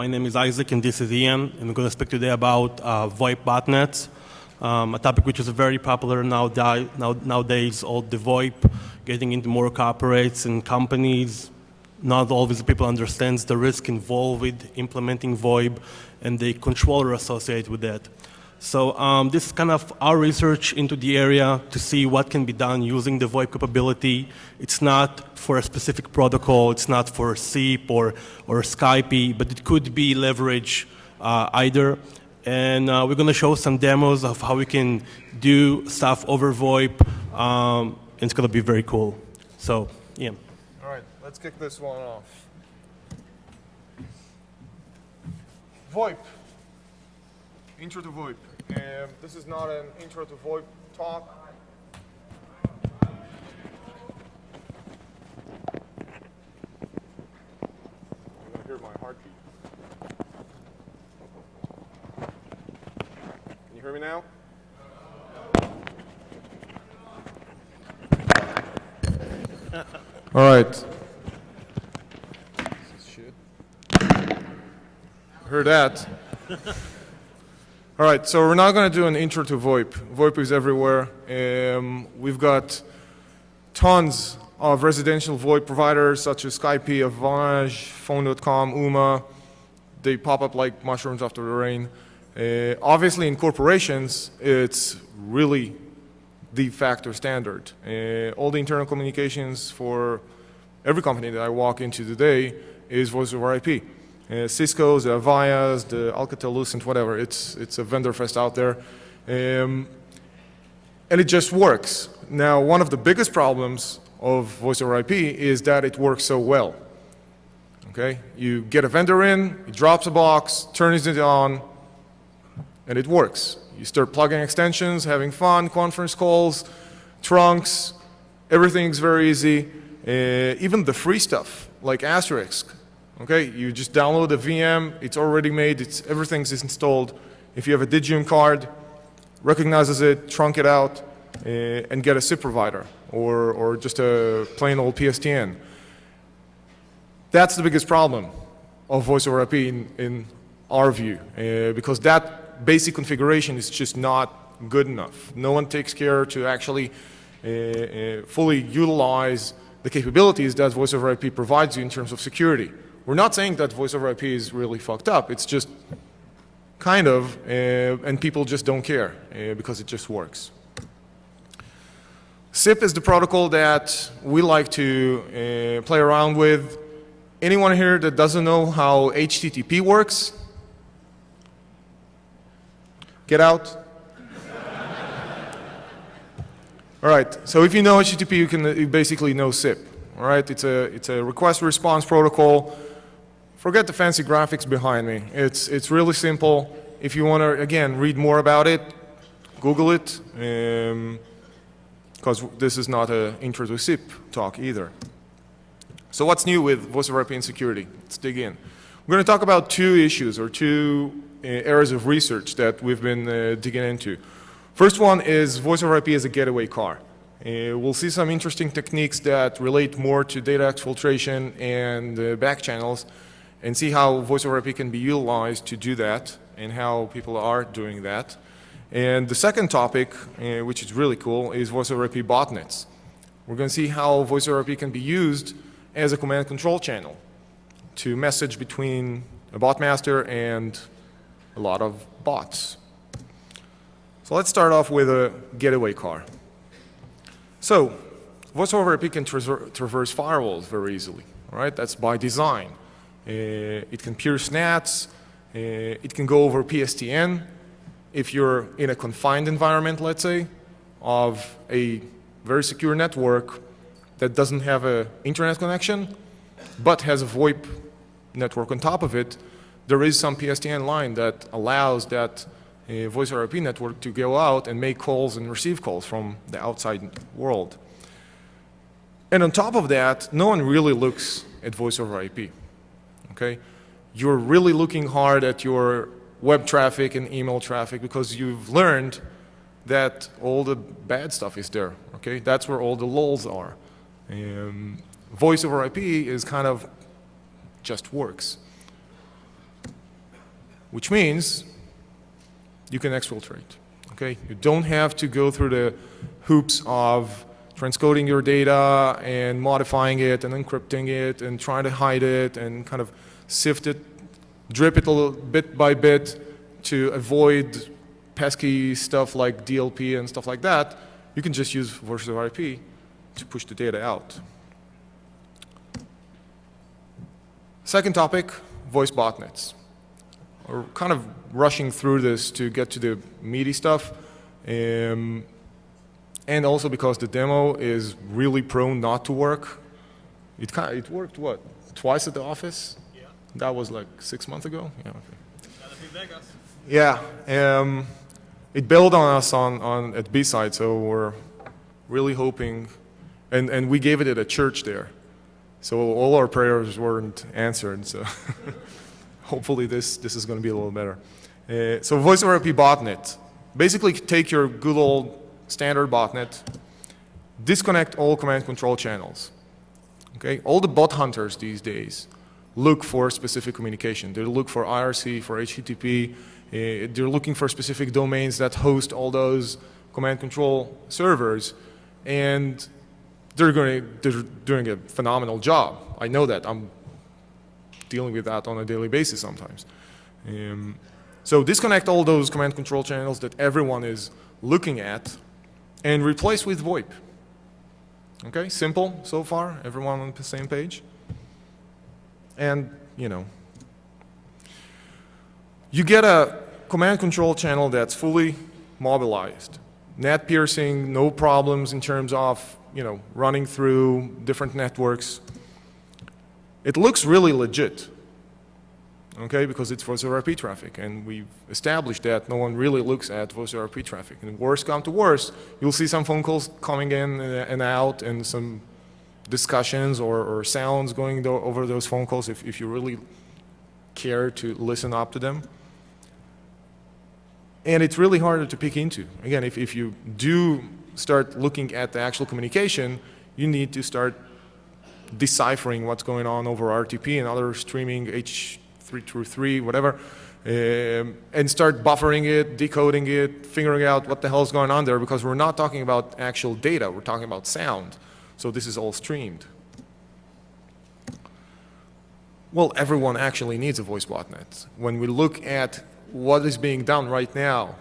My name is Isaac and this is Ian, and we're going to speak today about VoIP botnets, a topic which is very popular nowadays, all the VoIP, getting into more corporates and companies. Not always people understand the risk involved with implementing VoIP and the controller associated with that. So this is kind of our research into the area to see what can be done using the VoIP capability. It's not for a specific protocol, it's not for SIP or Skype, but it could be leveraged either. And we're going to show some demos of how we can do stuff over VoIP, and it's going to be very cool. So, yeah. All right, let's kick this one off. VoIP. Intro to VoIP. This is not an intro to VoIP talk. You can hear my heartbeat. Can you hear me now? All right. Shit. Heard that. All right, so we're not going to do an intro to VoIP. VoIP is everywhere. We've got tons of residential VoIP providers such as Skype, Avage, Phone.com, Uma. They pop up like mushrooms after the rain. Obviously, in corporations, it's really de facto standard. All the internal communications for every company that I walk into today is voice over IP. Cisco's, the Avaya's, the Alcatel-Lucent, whatever. It's a vendor fest out there. And it just works. Now, one of the biggest problems of voice over IP is that it works so well. Okay? You get a vendor in, he drops a box, turns it on, and it works. You start plugging extensions, having fun, conference calls, trunks, everything's very easy. Even the free stuff, like Asterisk. Okay, you just download a VM, it's already made, everything's installed. If you have a Digium card, recognizes it, trunk it out, and get a SIP provider, or just a plain old PSTN. That's the biggest problem of voice over IP in our view, because that basic configuration is just not good enough. No one takes care to actually fully utilize the capabilities that voice over IP provides you in terms of security. We're not saying that voice over IP is really fucked up. It's just kind of, and people just don't care because it just works. SIP is the protocol that we like to play around with. Anyone here that doesn't know how HTTP works? Get out. All right, so if you know HTTP, you basically know SIP. All right, it's a request response protocol. Forget the fancy graphics behind me. It's really simple. If you want to, again, read more about it, Google it, because this is not an intro to SIP talk either. So what's new with voice over IP and security? Let's dig in. We're going to talk about two issues or two areas of research that we've been digging into. First one is voice over IP as a getaway car. We'll see some interesting techniques that relate more to data exfiltration and back channels, and see how voice over IP can be utilized to do that and how people are doing that. And the second topic, which is really cool, is voice over IP botnets. We're going to see how voice over IP can be used as a command control channel to message between a bot master and a lot of bots. So let's start off with a getaway car. So voice over IP can traverse firewalls very easily. All right? That's by design. It can pierce NATs, it can go over PSTN if you're in a confined environment, let's say, of a very secure network that doesn't have an internet connection but has a VoIP network on top of it. There is some PSTN line that allows that voice over IP network to go out and make calls and receive calls from the outside world. And on top of that, no one really looks at voice over IP. Okay? You're really looking hard at your web traffic and email traffic because you've learned that all the bad stuff is there. Okay? That's where all the lulls are. Voice over IP is kind of just works. which means you can exfiltrate. Okay? You don't have to go through the hoops of transcoding your data and modifying it and encrypting it and trying to hide it and kind of sift it, drip it a little bit by bit to avoid pesky stuff like DLP and stuff like that. You can just use voice over IP to push the data out. Second topic, voice botnets. We're kind of rushing through this to get to the meaty stuff. And also because the demo is really prone not to work. It worked, what, twice at the office? Yeah. That was like 6 months ago? Yeah, okay. Yeah, it bailed on us at B-side, so we're really hoping, and we gave it at a church there. So all our prayers weren't answered, so hopefully this is going to be a little better. So voice over IP botnet. Basically take your good old standard botnet, disconnect all command control channels. Okay? All the bot hunters these days look for specific communication. They look for IRC, for HTTP. They're looking for specific domains that host all those command control servers, and they're doing a phenomenal job. I know that. I'm dealing with that on a daily basis sometimes. So disconnect all those command control channels that everyone is looking at and replace with VoIP. Okay, simple so far, everyone on the same page. And, you know, you get a command control channel that's fully mobilized. Net piercing, no problems in terms of, you know, running through different networks. It looks really legit. Okay, because it's voice over IP traffic, and we've established that no one really looks at voice over IP traffic. And worst come to worst, you'll see some phone calls coming in and out, and some discussions or sounds going over those phone calls if you really care to listen up to them. And it's really harder to pick into. Again, if you do start looking at the actual communication, you need to start deciphering what's going on over RTP and other streaming H323, whatever, and start buffering it, decoding it, figuring out what the hell is going on there, because we're not talking about actual data, we're talking about sound. So this is all streamed. Well, everyone actually needs a voice botnet. When we look at what is being done right now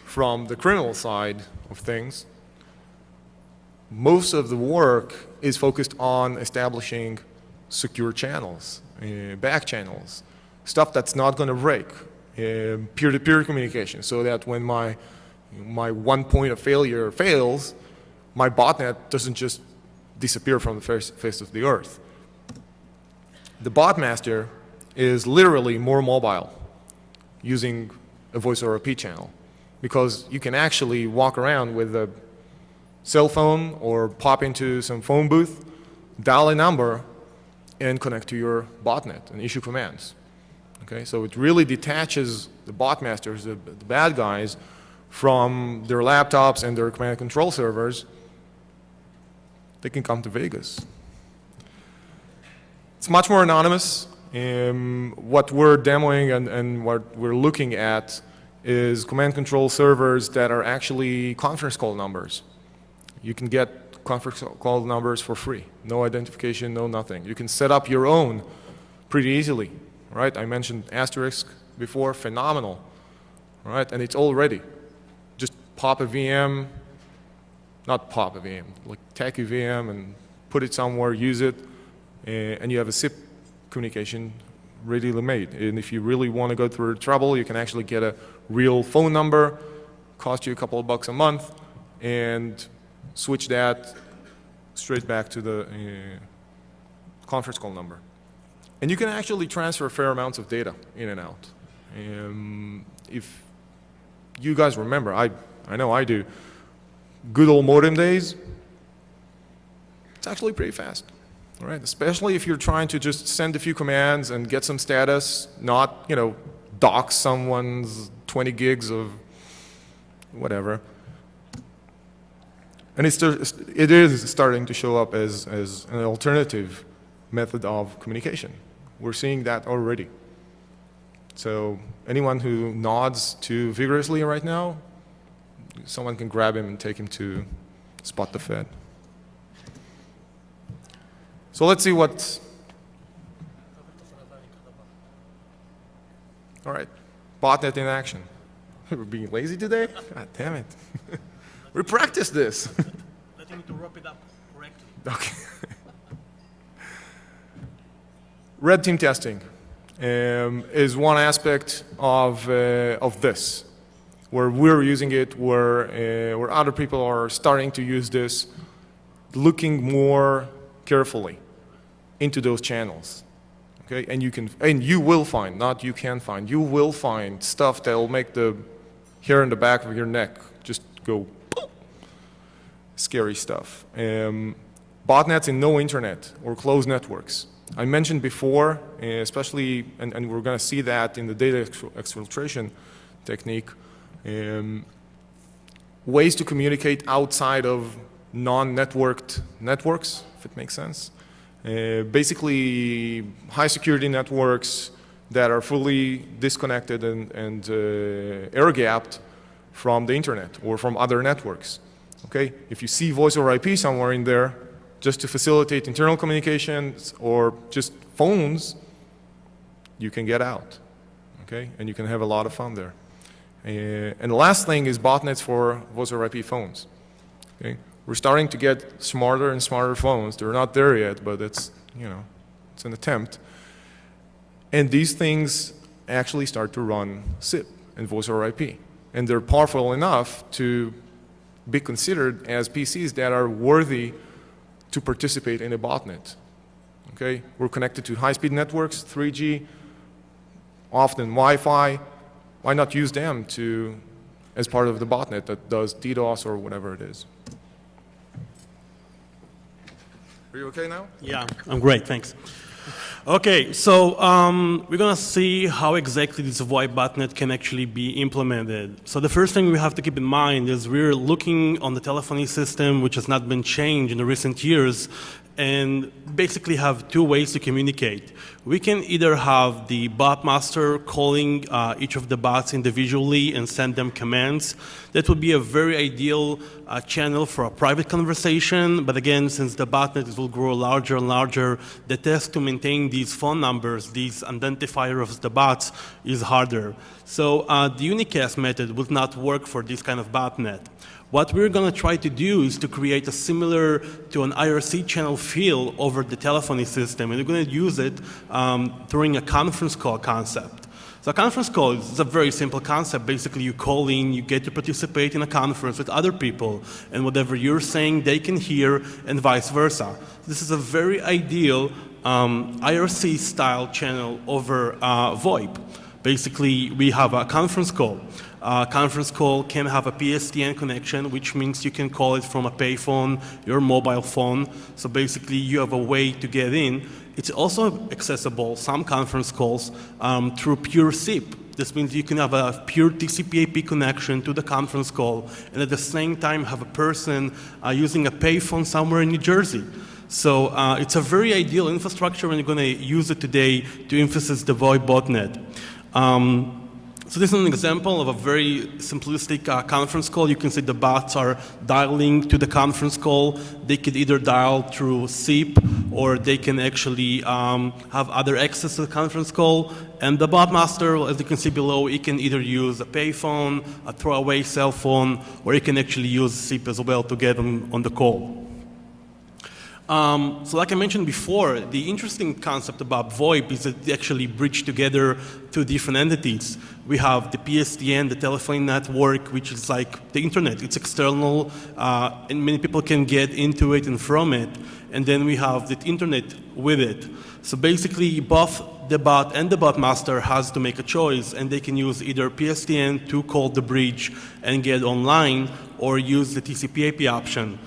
from the criminal side of things, most of the work is focused on establishing secure channels, back channels, stuff that's not going to break, peer-to-peer communication, so that when my one point of failure fails, my botnet doesn't just disappear from the face of the earth. The botmaster is literally more mobile using a voice over IP channel, because you can actually walk around with a cell phone or pop into some phone booth, dial a number, and connect to your botnet and issue commands. Okay, so it really detaches the botmasters, the bad guys, from their laptops and their command and control servers. They can come to Vegas. It's much more anonymous. What we're demoing and what we're looking at is command control servers that are actually conference call numbers. You can get conference call numbers for free. No identification, no nothing. You can set up your own pretty easily, right? I mentioned Asterisk before, phenomenal, right? And it's all ready. Just pop a VM, not pop a VM, like take a VM and put it somewhere, use it, and you have a SIP communication readily made. And if you really want to go through trouble, you can actually get a real phone number, cost you a couple of bucks a month, and switch that straight back to the conference call number. And you can actually transfer fair amounts of data in and out. If you guys remember, I know I do, good old modem days, it's actually pretty fast. All right, especially if you're trying to just send a few commands and get some status, not, you know, dox someone's 20 gigs of whatever. And it is starting to show up as an alternative method of communication. We're seeing that already. So anyone who nods too vigorously right now, someone can grab him and take him to spot the Fed. So let's see what. All right, botnet in action. We're being lazy today? God damn it. We practiced this. Letting to wrap it up correctly. Okay. Red team testing is one aspect of this, where we're using it, where other people are starting to use this, looking more carefully into those channels. Okay, and you will find, not you can find, you will find stuff that will make the hair in the back of your neck just go boop. Scary stuff. Botnets in no internet or closed networks. I mentioned before, especially, and we're going to see that in the data exfiltration technique, ways to communicate outside of non-networked networks, if it makes sense. Basically, high security networks that are fully disconnected and air-gapped from the internet or from other networks. Okay? If you see voice over IP somewhere in there, just to facilitate internal communications or just phones, you can get out. Okay? And you can have a lot of fun there. And the last thing is botnets for voice over IP phones. Okay? We're starting to get smarter and smarter phones. They're not there yet, but it's, you know, it's an attempt. And these things actually start to run SIP and voice over IP. And they're powerful enough to be considered as PCs that are worthy to participate in a botnet. Okay? We're connected to high-speed networks, 3G, often Wi-Fi. Why not use them as part of the botnet that does DDoS or whatever it is? Are you okay now? Yeah, I'm great, thanks. Okay, so we're going to see how exactly this VoIP botnet can actually be implemented. So the first thing we have to keep in mind is we're looking on the telephony system, which has not been changed in the recent years, and basically have two ways to communicate. We can either have the bot master calling each of the bots individually and send them commands. That would be a very ideal channel for a private conversation, but again, since the botnet will grow larger and larger, the task to maintain these phone numbers, these identifiers of the bots, is harder. So the unicast method would not work for this kind of botnet. What we're going to try to do is to create a similar to an IRC channel feel over the telephony system, and we're going to use it during a conference call concept. So a conference call is a very simple concept. Basically, you call in, you get to participate in a conference with other people, and whatever you're saying, they can hear, and vice versa. This is a very ideal IRC-style channel over VoIP. Basically, we have a conference call. Conference call can have a PSTN connection, which means you can call it from a payphone, your mobile phone. So basically, you have a way to get in. It's also accessible, some conference calls, through pure SIP. This means you can have a pure TCP/IP connection to the conference call, and at the same time have a person using a payphone somewhere in New Jersey. So it's a very ideal infrastructure, and you're going to use it today to emphasize the VoIP botnet. So this is an example of a very simplistic conference call. You can see the bots are dialing to the conference call. They could either dial through SIP, or they can actually have other access to the conference call. And the bot master, as you can see below, he can either use a payphone, a throwaway cell phone, or he can actually use SIP as well to get on the call. So like I mentioned before, the interesting concept about VoIP is that they actually bridge together two different entities. We have the PSTN, the telephone network, which is like the internet. It's external, and many people can get into it and from it. And then we have the internet with it. So basically, both the bot and the bot master has to make a choice, and they can use either PSTN to call the bridge and get online, or use the TCP/IP option.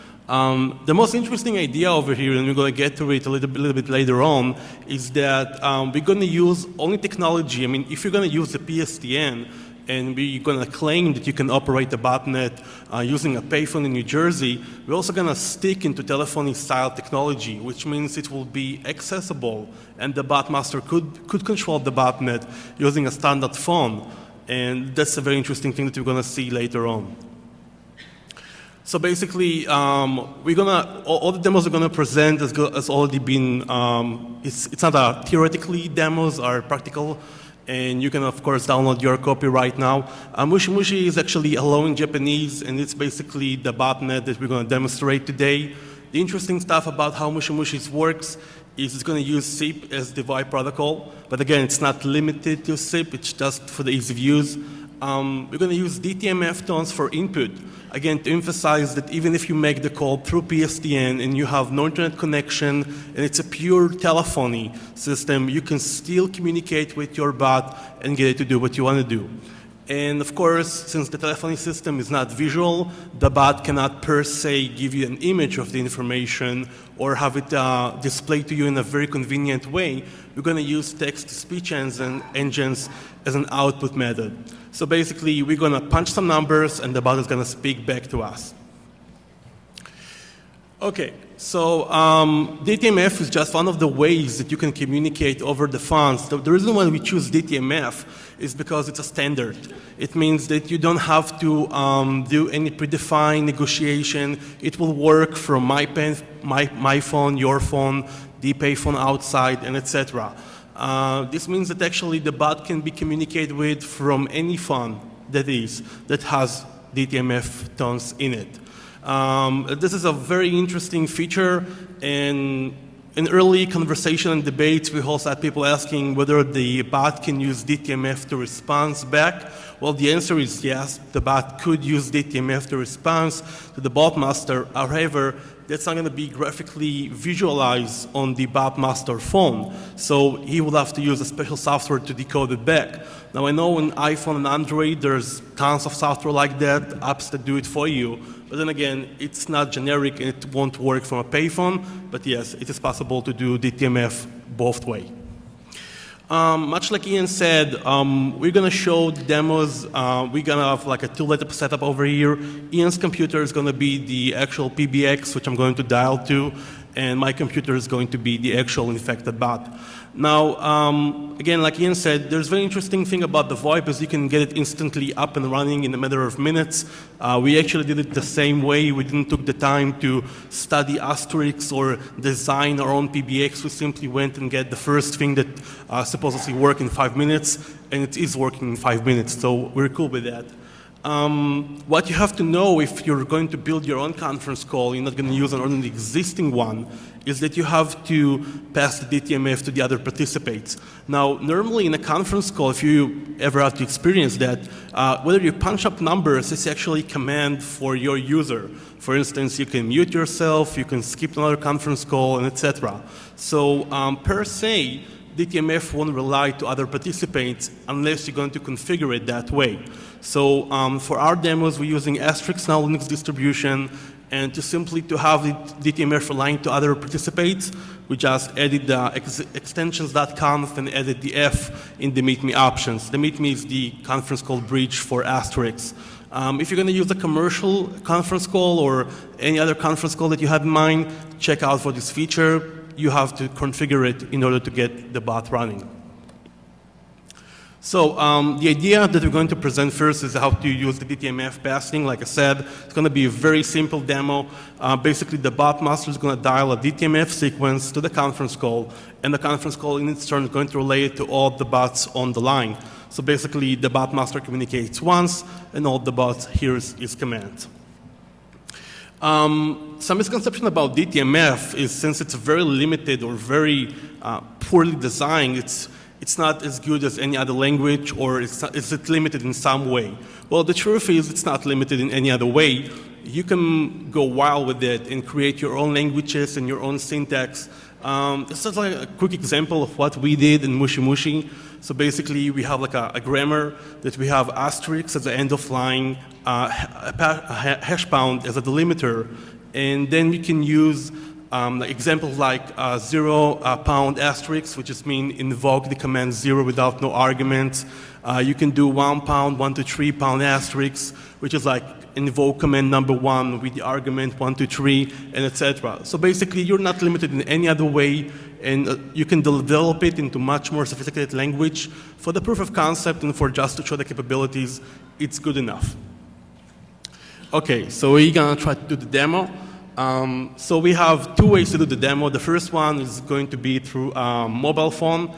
The most interesting idea over here, and we're going to get to it a little bit later on, is that we're going to use only technology. I mean, if you're going to use the PSTN and we're going to claim that you can operate a botnet using a payphone in New Jersey, we're also going to stick into telephony-style technology, which means it will be accessible, and the botmaster could control the botnet using a standard phone. And that's a very interesting thing that we're going to see later on. So basically, all the demos we're gonna present has already been, it's not a theoretically demos, are practical, and you can of course download your copy right now. Mushi Mushi is actually hello in Japanese, and it's basically the botnet that we're gonna demonstrate today. The interesting stuff about how Mushi Mushi works is it's gonna use SIP as the VoIP protocol, but again, it's not limited to SIP, it's just for the ease of use. We're gonna use DTMF tones for input. Again, to emphasize that even if you make the call through PSTN and you have no internet connection and it's a pure telephony system, you can still communicate with your bot and get it to do what you want to do. And of course, since the telephony system is not visual, the bot cannot per se give you an image of the information or have it displayed to you in a very convenient way. We're going to use text-to-speech engines as an output method. So basically, we're going to punch some numbers, and the bot is going to speak back to us. Okay, so DTMF is just one of the ways that you can communicate over the phones. The reason why we choose DTMF is because it's a standard. It means that you don't have to do any predefined negotiation. It will work from my phone, your phone, the payphone outside, and etc. This means that actually the bot can be communicated with from any phone that has DTMF tones in it. This is a very interesting feature, and in early conversation and debates, we also had people asking whether the bot can use DTMF to response back. Well, the answer is yes, the bot could use DTMF to response to the botmaster. However, that's not going to be graphically visualized on the botmaster phone. So he will have to use a special software to decode it back. Now, I know on iPhone and Android, there's tons of software like that, apps that do it for you. But then again, it's not generic and it won't work from a payphone. But yes, it is possible to do DTMF both ways. Much like Ian said, we're going to show the demos. We're going to have like a two-letter setup over here. Ian's computer is going to be the actual PBX, which I'm going to dial to, and my computer is going to be the actual infected bot. Now, again, like Ian said, there's a very interesting thing about the VoIP is you can get it instantly up and running in a matter of minutes. We actually did it the same way. We didn't take the time to study asterisks or design our own PBX. We simply went and get the first thing that supposedly worked in 5 minutes, and it is working in 5 minutes, so we're cool with that. What you have to know if you're going to build your own conference call, you're not going to use an already existing one, is that you have to pass the DTMF to the other participants. Now, normally in a conference call, if you ever have to experience that, whether you punch up numbers, it's actually a command for your user. For instance, you can mute yourself, you can skip another conference call, and etc. So per se, DTMF won't rely to other participants unless you're going to configure it that way. So for our demos, we're using Asterisk now Linux distribution, and to have the DTMF relying to other participants, we just added the extensions.conf and added the F in the meet me options. The meet me is the conference call bridge for Asterisk. If you're going to use a commercial conference call or any other conference call that you have in mind, check out for this feature. You have to configure it in order to get the bot running. So the idea that we're going to present first is how to use the DTMF passing. Like I said, it's going to be a very simple demo. Basically, the bot master is going to dial a DTMF sequence to the conference call, and the conference call in its turn is going to relay it to all the bots on the line. So basically, the bot master communicates once, and all the bots hears his command. Some misconception about DTMF is since it's very limited or very poorly designed, it's not as good as any other language, or is it limited in some way? Well, the truth is it's not limited in any other way. You can go wild with it and create your own languages and your own syntax. This is like a quick example of what we did in Mushi Mushi. So basically, we have like a grammar that we have asterisks at the end of line, a hash pound as a delimiter, and then we can use Examples like 0 pound asterisk, which just mean invoke the command 0 without no arguments. You can do 1 pound, 1 to 3 pound asterisk, which is like invoke command number 1 with the argument 1 to 3, and etc. So basically, you're not limited in any other way, and you can develop it into much more sophisticated language. For the proof of concept and for just to show the capabilities, it's good enough. Okay, so we're gonna try to do the demo. So we have 2 ways to do the demo. The first one is going to be through a mobile phone.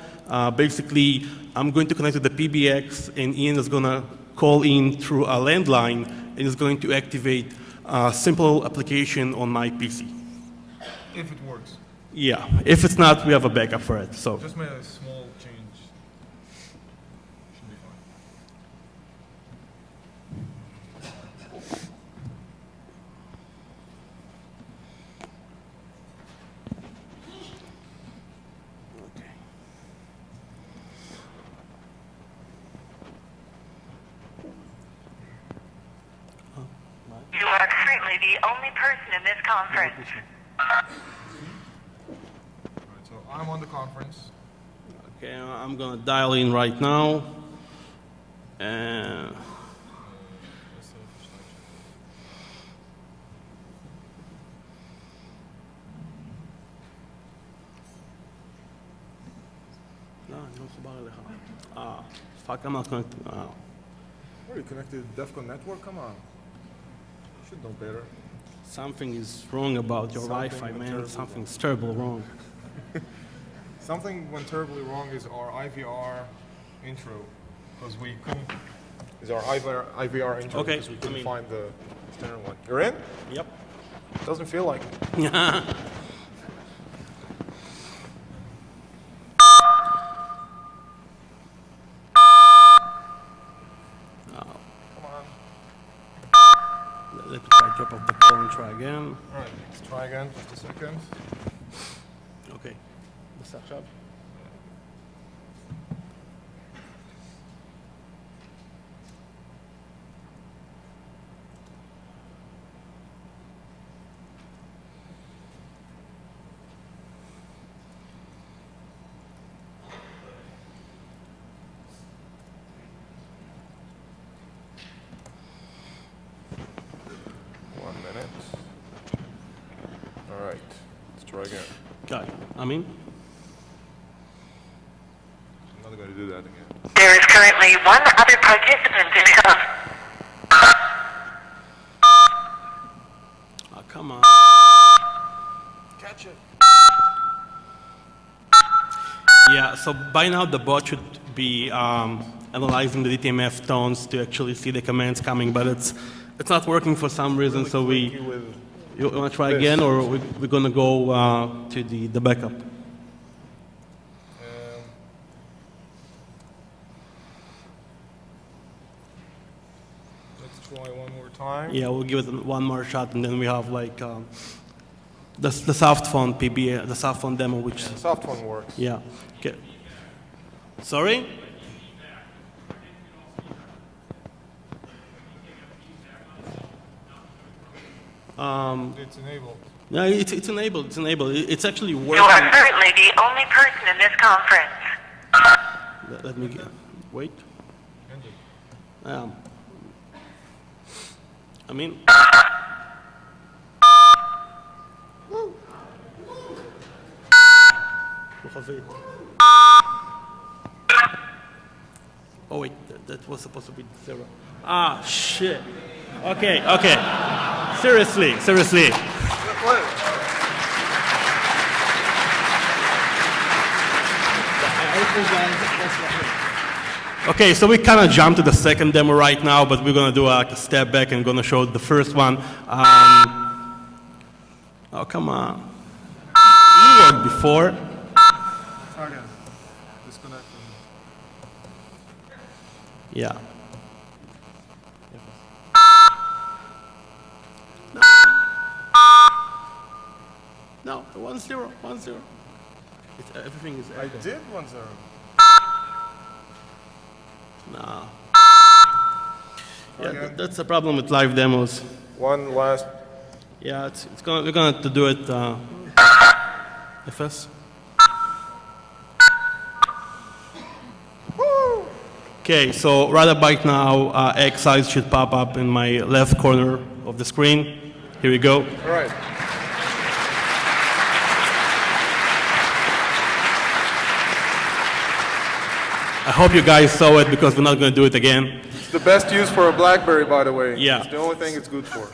Basically, I'm going to connect to the PBX, and Ian is going to call in through a landline, and is going to activate a simple application on my PC. If it works. Yeah, if it's not, we have a backup for it. So Just made a small change. Should be fine. You are currently the only person in this conference. Alright, so I'm on the conference. okay, I'm going to dial in right now. And fuck, I'm not connected. Are you connected to Defcon network? Come on. You should know better. Something is wrong about your Something Wi-Fi, went man. terribly Something's terrible wrong. Something went terribly wrong is our IVR intro, because we couldn't. Is our IVR intro Okay, because we couldn't I mean- find the standard one. You're in? Yep. Doesn't feel like it. Come on. Let me try to drop off the call and try again. All right, let's try again. Just a second. Okay. What's that job? All right, let's try again. Got it. I mean, I'm not going to do that again. There is currently one other participant in the conference. oh, come on. Catch it. Yeah, so by now the bot should be analyzing the DTMF tones to actually see the commands coming, but it's not working for some reason, so we... You want to try again, or we're going to go to the backup? Let's try one more time. Yeah, we'll give it one more shot, and then we have like the soft phone PBA, the soft phone demo, which The soft one works. yeah. Okay. Sorry? It's enabled. No, it's enabled. It's enabled. It's actually working. You are currently the only person in this conference. Let me wait. Ended. I mean. Oh wait, that was supposed to be 0. Ah, shit. Okay, okay. Seriously. Okay, so we kind of jumped to the second demo right now, but we're going to do a step back and going to show the first one. Oh, come on. You worked before. Try again. Disconnect. Yeah. No, 1-0. Everything is I echo. did 1-0. No. Try Yeah, again. that's the problem with live demos. One last. Yeah, we're going to do it. FS. Okay, so right about now, X size should pop up in my left corner of the screen. Here we go. All right. I hope you guys saw it because we're not going to do it again. It's the best use for a BlackBerry, by the way. Yeah. It's the only thing it's good for.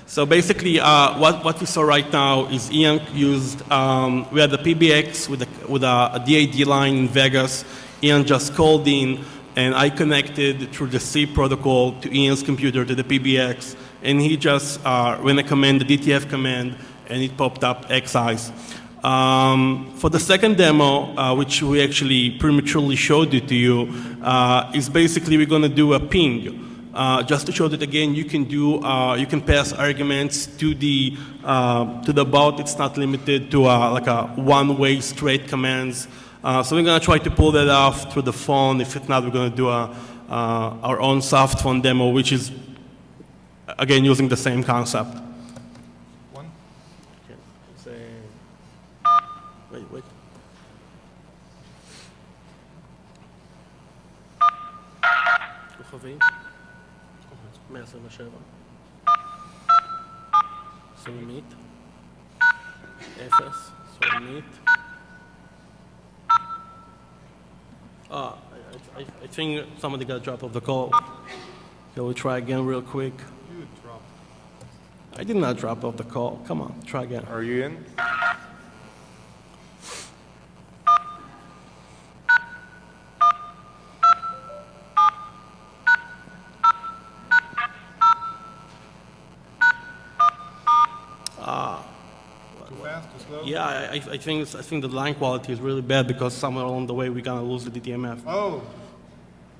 So basically, what we saw right now is Ian used, we had the PBX with a DAD line in Vegas. Ian just called in, and I connected through the C protocol to Ian's computer, to the PBX, and he just ran a command, the DTF command, and it popped up XIs. For the second demo, which we actually prematurely showed it to you, is basically we're going to do a ping. Just to show that again, you can do, you can pass arguments to the bot. It's not limited to like a one-way straight commands. So we're going to try to pull that off through the phone. If not, we're going to do our own soft phone demo, which is again using the same concept. One. Okay. Wait. כוכבי, 127, סולמית, 0, סולמית. I think somebody got dropped off the call. Can we try again real quick? You dropped. I did not drop off the call. Come on, try again. Are you in? Too fast, too slow? Yeah, I think the line quality is really bad because somewhere along the way we're gonna lose the DTMF. Oh,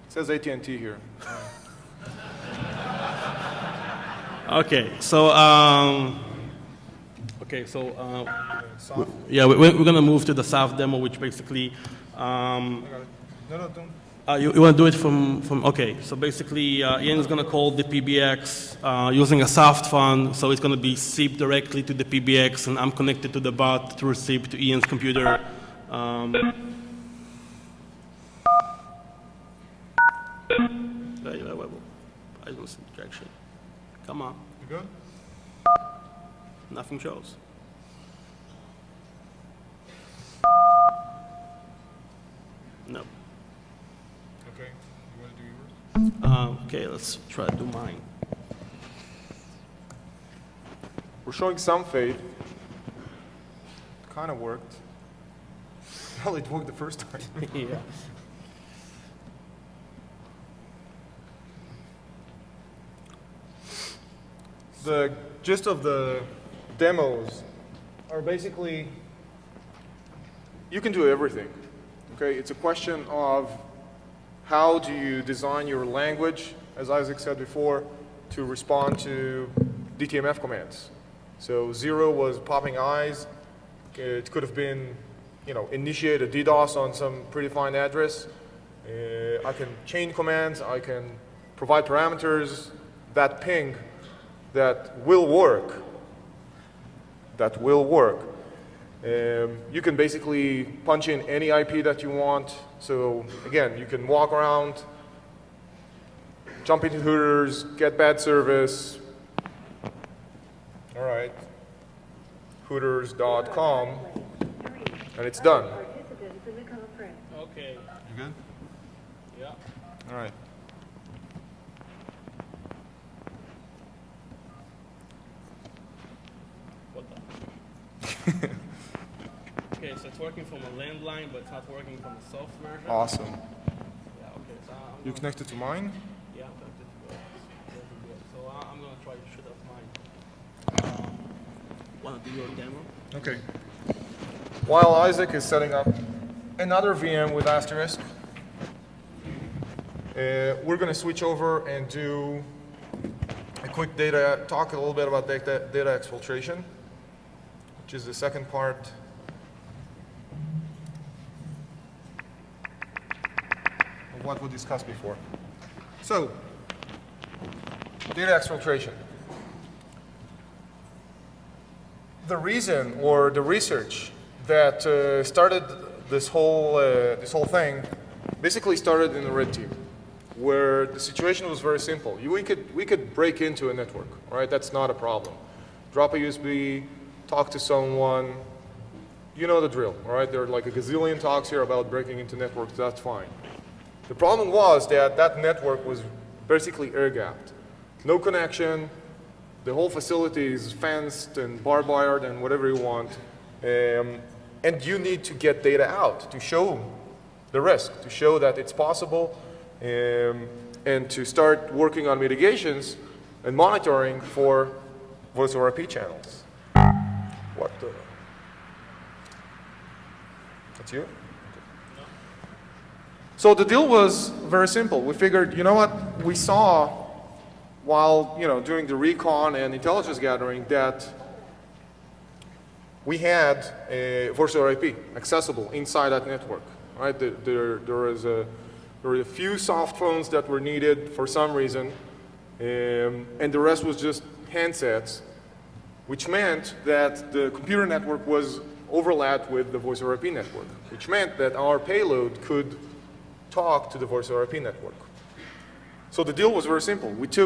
it says AT&T here. Okay, so Soft. yeah, we're gonna move to the soft demo, which basically I got it. No, don't. you want to do it from okay. So basically, Ian is gonna call the PBX using a soft phone, so it's gonna be SIP directly to the PBX, and I'm connected to the bot through SIP to Ian's computer. I don't see traction. Come on, You good? nothing shows. No. Okay. You want to do yours? Okay, let's try to do mine. We're showing some fade. Kind of worked. Well, it worked the first time. Yeah. The gist of the demos are basically, you can do everything. Okay, it's a question of how do you design your language, as Isaac said before, to respond to DTMF commands. So 0 was popping eyes. It could have been, initiate a DDoS on some predefined address. I can chain commands. I can provide parameters that ping that will work. That will work. You can basically punch in any IP that you want. So again, you can walk around, jump into Hooters, get bad service. All right, Hooters.com, and it's done. Okay. You good? Yeah. All right. What the? Okay, so it's working from a landline, but it's not working from the soft version. Awesome. Yeah. Okay. So You connected to mine? yeah, I'm connected to it. So I'm gonna try to shoot up mine. Wanna do your demo? Okay. While Isaac is setting up another VM with asterisk, we're going to switch over and do a quick talk a little bit about data exfiltration, which is the second part of what we discussed before. So, data exfiltration. The reason or the research that started this whole thing basically started in the red team, where the situation was very simple. We could break into a network, right? That's not a problem. Drop a USB, talk to someone. You know the drill, all right? There are like a gazillion talks here about breaking into networks. That's fine. The problem was that that network was basically air-gapped. No connection. The whole facility is fenced and barbed wired and whatever you want. And you need to get data out to show the risk, to show that it's possible, and to start working on mitigations and monitoring for voice over IP channels. What the? That's you? So the deal was very simple. We figured, you know what? We saw while doing the recon and intelligence gathering that we had a voice over IP accessible inside that network. Right? There were a few soft phones that were needed for some reason, and the rest was just handsets, which meant that the computer network was overlapped with the voice over IP network, which meant that our payload could talk to the voice over IP network. So the deal was very simple. What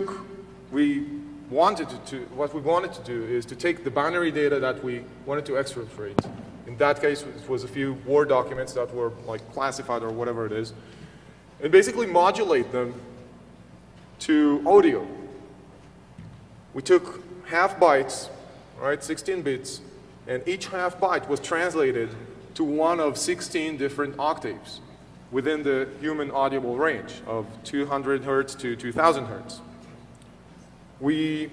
we wanted to do is to take the binary data that we wanted to exfiltrate. In that case, it was a few Word documents that were like classified or whatever it is, and basically modulate them to audio. We took half bytes, right, 16 bits, and each half byte was translated to one of 16 different octaves within the human audible range of 200 hertz to 2000 hertz. We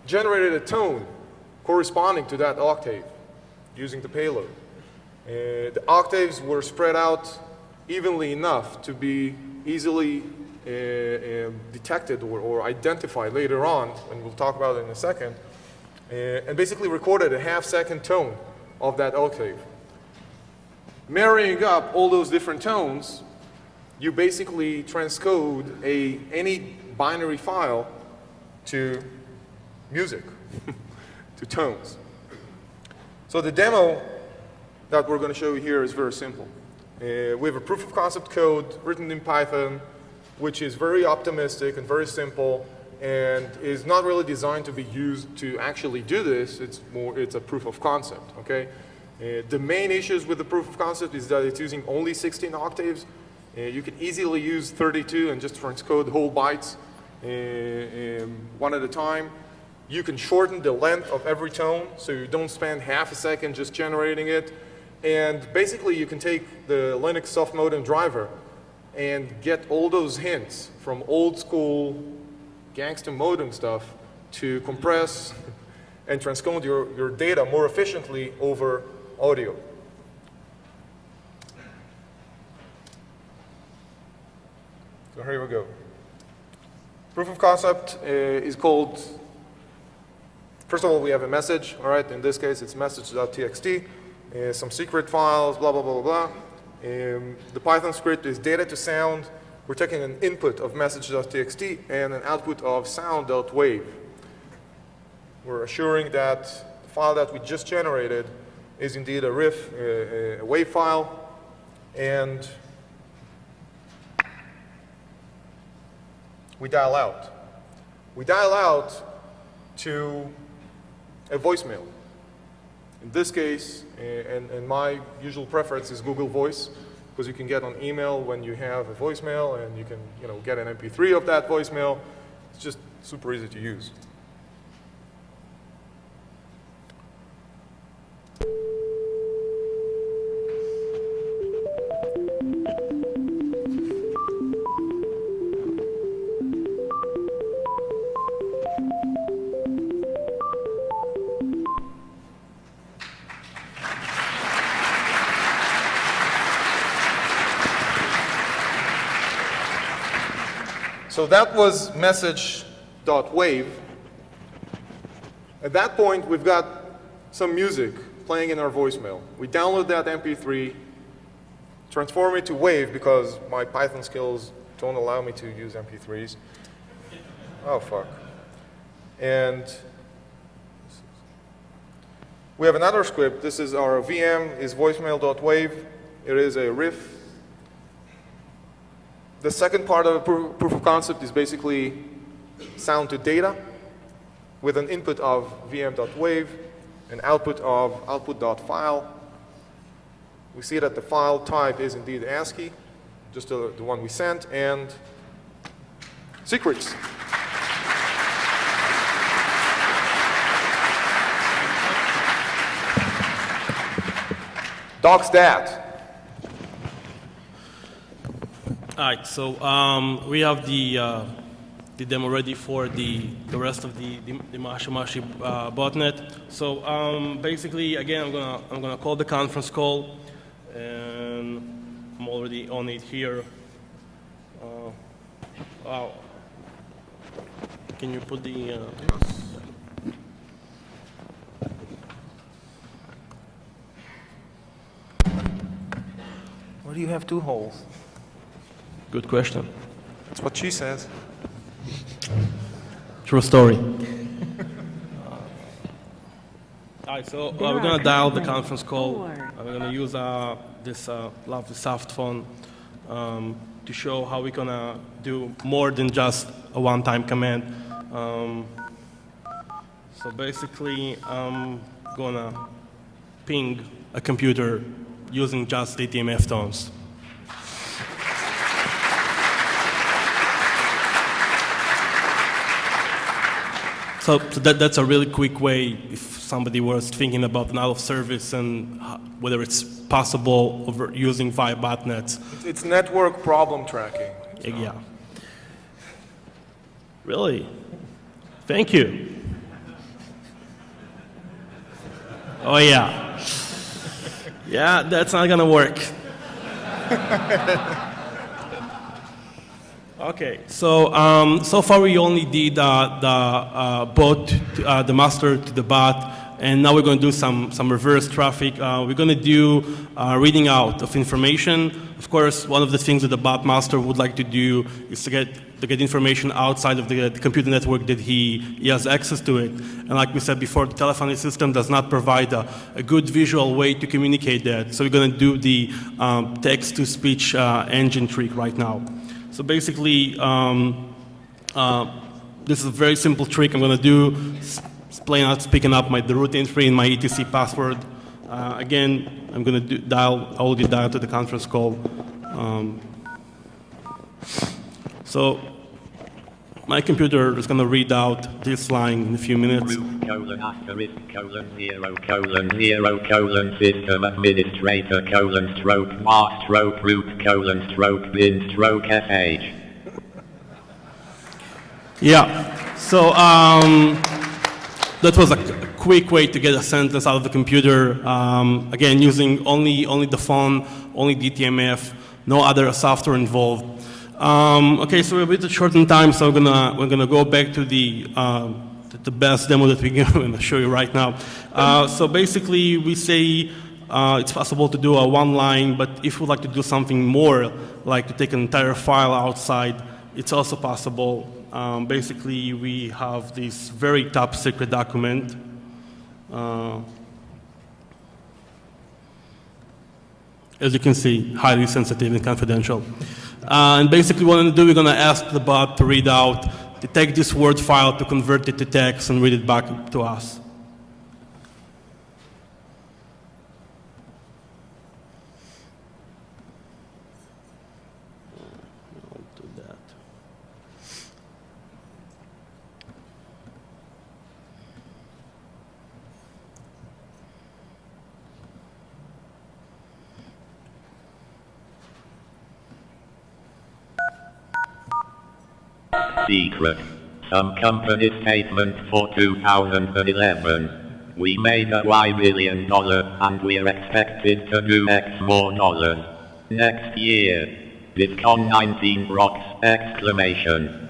generated a tone corresponding to that octave using the payload. The octaves were spread out evenly enough to be easily detected or identified later on, and we'll talk about it in a second, and basically recorded a half-second tone of that octave. Marrying up all those different tones, you basically transcode any binary file to music, to tones. So the demo that we're going to show you here is very simple. We have a proof of concept code written in Python, which is very optimistic and very simple, and is not really designed to be used to actually do this. It's a proof of concept, okay? The main issues with the proof of concept is that it's using only 16 octaves. You can easily use 32 and just transcode whole bytes one at a time. You can shorten the length of every tone, so you don't spend half a second just generating it. And basically, you can take the Linux soft modem driver and get all those hints from old school gangsta modem stuff to compress and transcode your data more efficiently over audio. So here we go. Proof of concept is called, first of all, we have a message, all right? In this case, it's message.txt, some secret files, blah, blah, blah, blah, blah. The Python script is data to sound. We're taking an input of message.txt and an output of sound.wave. We're assuring that the file that we just generated is indeed a riff, a wave file, and we dial out. We dial out to a voicemail. In this case, and my usual preference is Google Voice, because you can get on email when you have a voicemail, and you can get an MP3 of that voicemail. It's just super easy to use. So that was message.wave. At that point, we've got some music playing in our voicemail. We download that MP3, transform it to wave because my Python skills don't allow me to use MP3s. Oh, fuck. And We have another script. This is our VM, is voicemail.wave. It is a riff. The second part of the proof of concept is basically sound to data with an input of vm.wave, an output of output.file. We see that the file type is indeed ASCII, just the one we sent, and secrets. Docs that. All right, so we have the demo ready for the rest of the Mashi botnet. So basically, again, I'm gonna call the conference call, and I'm already on it here. Wow. Can you put the? Why do you have two holes? Good question. That's what she says. True story. All right, so we're going to dial the conference call. We're going to use this lovely soft phone to show how we're going to do more than just a one-time command. So basically, I'm going to ping a computer using just DTMF tones. So that's a really quick way if somebody was thinking about an out-of-service and whether it's possible over using via botnets. It's network problem tracking. Yeah. Really? Thank you. Oh, yeah. Yeah, that's not going to work. Okay, so so far we only did the bot, the master to the bot, and now we're going to do some reverse traffic. We're going to do reading out of information. Of course, one of the things that the bot master would like to do is to get information outside of the computer network that he has access to it. And like we said before, the telephony system does not provide a good visual way to communicate that. So we're going to do the text-to-speech engine trick right now. So basically, this is a very simple trick I'm going to do. Plain out speaking up the root entry and my etc password. Again, I'm going to dial to the conference call. So my computer is going to read out this line in a few minutes. System administrator /mar root bin sh. Yeah. So that was a quick way to get a sentence out of the computer. Again, using only the phone, only DTMF, no other software involved. Okay, so we're a bit short in time, so we're gonna go back to the best demo that we're gonna show you right now. So basically, we say it's possible to do a one line, but if we'd like to do something more, like to take an entire file outside, it's also possible. Basically, we have this very top secret document. As you can see, highly sensitive and confidential. And basically what we're going to ask the bot to read out, to take this Word file, to convert it to text and read it back to us. I'll do that. Secret. Some company statement for 2011. We made a $Y million and we're expected to do X more dollars. Next year. Defcon 19 rocks! Exclamation.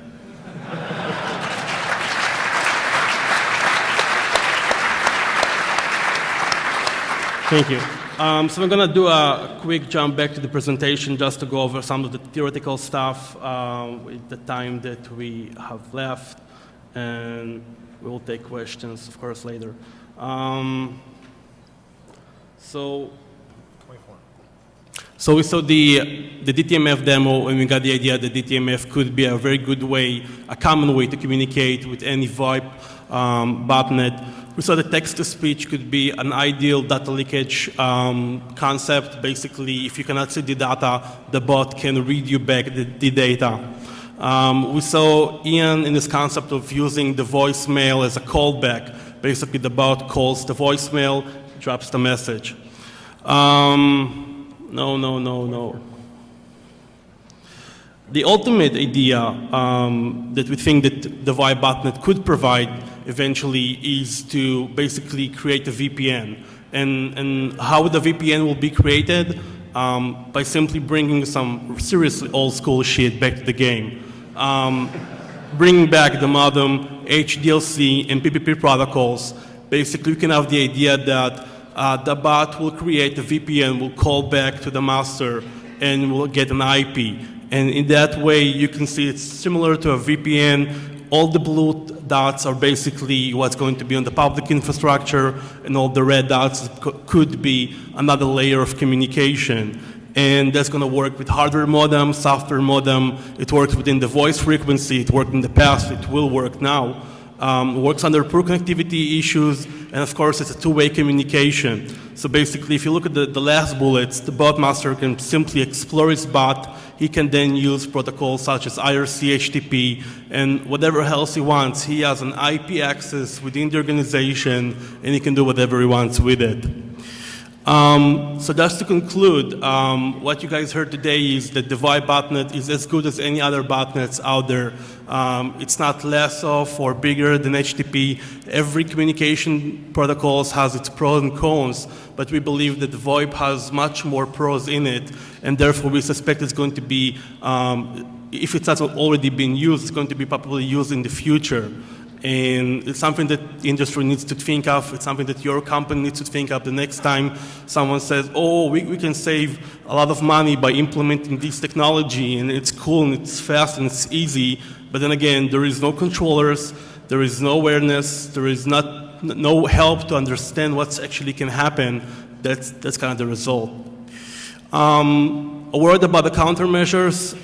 Thank you. So we're going to do a quick jump back to the presentation just to go over some of the theoretical stuff with the time that we have left, and we will take questions, of course, later. So we saw the DTMF demo, and we got the idea that DTMF could be a very good way, a common way to communicate with any VoIP botnet. We saw that text-to-speech could be an ideal data leakage concept. Basically, if you cannot see the data, the bot can read you back the data. We saw Ian in this concept of using the voicemail as a callback. Basically, the bot calls the voicemail, drops the message. No. The ultimate idea that we think that the VoIP botnet could provide eventually is to basically create a VPN. And how the VPN will be created? By simply bringing some seriously old school shit back to the game. Bringing back the modem, HDLC, and PPP protocols. Basically, you can have the idea that the bot will create a VPN, will call back to the master, and will get an IP. And in that way, you can see it's similar to a VPN. All the blue dots are basically what's going to be on the public infrastructure, and all the red dots could be another layer of communication. And that's going to work with hardware modem, software modem. It works within the voice frequency. It worked in the past. It will work now. Works under poor connectivity issues, and of course it's a two-way communication. So basically, if you look at the last bullets, the bot master can simply explore his bot. He can then use protocols such as IRC, HTTP, and whatever else he wants. He has an IP access within the organization, and he can do whatever he wants with it. So just to conclude, what you guys heard today is that the VoIP botnet is as good as any other botnets out there. It's not less of or bigger than HTTP. Every communication protocol has its pros and cons, but we believe that the VoIP has much more pros in it, and therefore we suspect it's going to be, if it's not already been used, it's going to be probably used in the future. And it's something that the industry needs to think of. It's something that your company needs to think of the next time someone says, oh, we can save a lot of money by implementing this technology, and it's cool, and it's fast, and it's easy. But then again, there is no controllers, there is no awareness, there is no help to understand what actually can happen. That's kind of the result. A word about the countermeasures.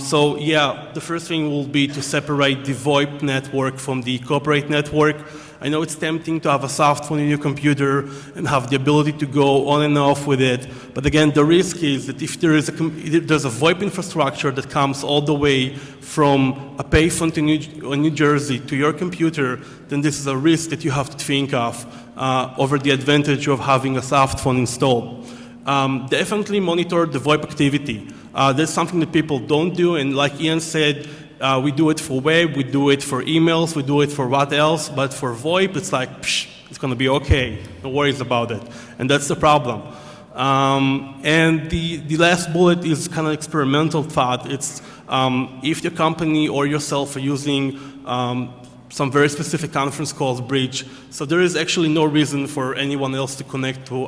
So yeah, the first thing will be to separate the VoIP network from the corporate network. I know it's tempting to have a soft phone in your computer and have the ability to go on and off with it. But again, the risk is that if there's a VoIP infrastructure that comes all the way from a payphone to New Jersey to your computer, then this is a risk that you have to think of over the advantage of having a soft phone installed. Definitely monitor the VoIP activity. That's something that people don't do, and like Ian said, we do it for web, we do it for emails, we do it for what else, but for VoIP, it's like, psh, it's going to be okay, no worries about it. And that's the problem. And the last bullet is kind of experimental thought. It's if your company or yourself are using some very specific conference calls bridge, so there is actually no reason for anyone else to connect to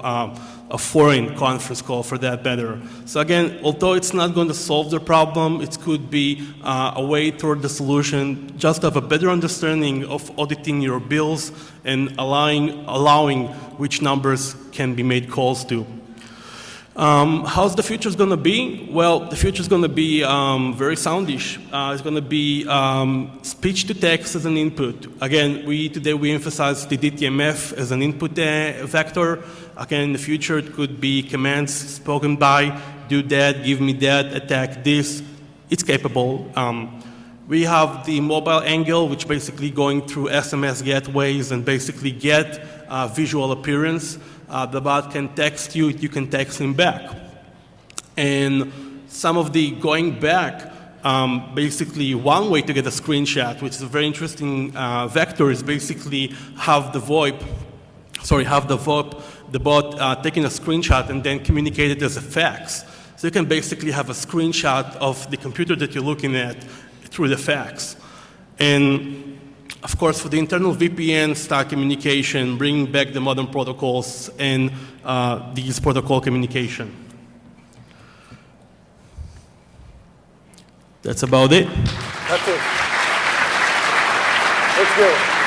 a foreign conference call for that matter. So again, although it's not going to solve the problem, it could be a way toward the solution, just to have a better understanding of auditing your bills and allowing which numbers can be made calls to. How's the future going to be? Well, the future is going to be very soundish. It's going to be speech to text as an input. Again, today we emphasize the DTMF as an input vector. Again, in the future it could be commands spoken by, do that, give me that, attack this. It's capable. We have the mobile angle, which basically going through SMS gateways and basically get visual appearance. The bot can text you, you can text him back. And some of the going back, basically one way to get a screenshot, which is a very interesting vector, is basically have the bot taking a screenshot and then communicate it as a fax. So you can basically have a screenshot of the computer that you're looking at through the fax. And of course, for the internal VPN stack communication, bringing back the modern protocols and these protocol communication. That's about it. That's it. Let's go.